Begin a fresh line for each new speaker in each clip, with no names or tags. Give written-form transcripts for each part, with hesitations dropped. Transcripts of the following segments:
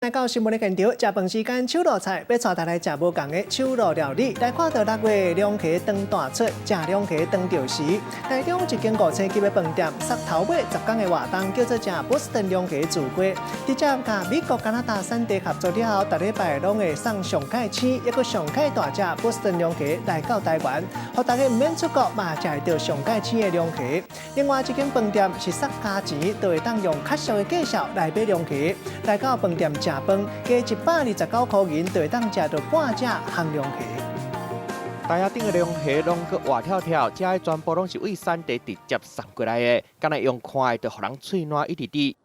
来到新闻的现场，食饭时间手路菜，要带大家食无共的手路料理。来看到6月两溪当大出，食两溪当着时，台中一间5星级的饭店，杀头尾10天的活动，叫做食波士顿两溪自粿。直接甲美国、加拿大3地合作了后，逐礼拜拢会送上盖青，一个上盖大只波士顿两溪来到台湾，互大家唔免出国嘛，食会到上盖青的两溪。另外一间饭店是杀加钱，就会当用较俗的价数来买两溪。来到饭店食饭，加129块银，就会当食到半只烘两溪。
台下顶的两溪拢去活跳跳，这些全部拢是为产地直接送过来的，敢若用看的，就互人嘴软一直滴。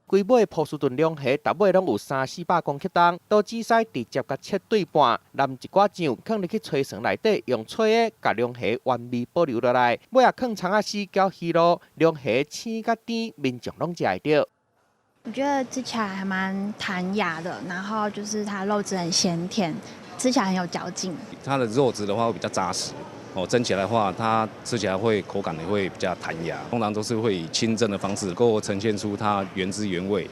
规尾波士顿两溪，达尾拢有300-400公克重，都仔细直接甲切对半，淋一寡酱，放入去炊绳内底，用吹的甲两溪原味保留落来。尾啊，放葱啊丝搅鱼露，两溪青甲甜，民众拢食会到。
我觉得吃起来还蛮弹牙的，然后就是它肉质很鲜甜，吃起来很有嚼劲。
它的肉质的话会比较扎实。蒸起来的话，它吃起来会口感也会比较弹牙。通常都是会以清蒸的方式，够呈现出它原汁原味，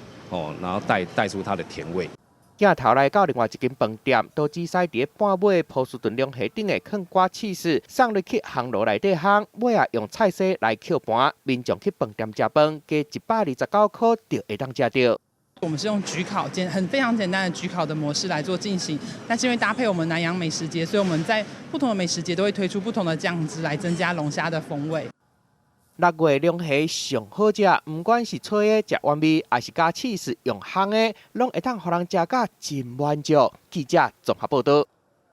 然后带出它的甜味。
镜头来到另外一间饭店，都仔细伫半尾波士顿两溪顶的放瓜起司，送入去烘炉内底烘，尾啊用菜丝来扣盘。民众去饭店食饭，加129块就会当食到。
我们是用焗烤非常简单的焗烤的模式来做进行，但是因为搭配我们南洋美食节，所以我们在不同的美食节都会推出不同的酱汁来增加龙虾的风味。
6月两溪上好食，不管是吹的食原味，还是加起司用烘的，拢会当互人食甲真满足。记者综合报道。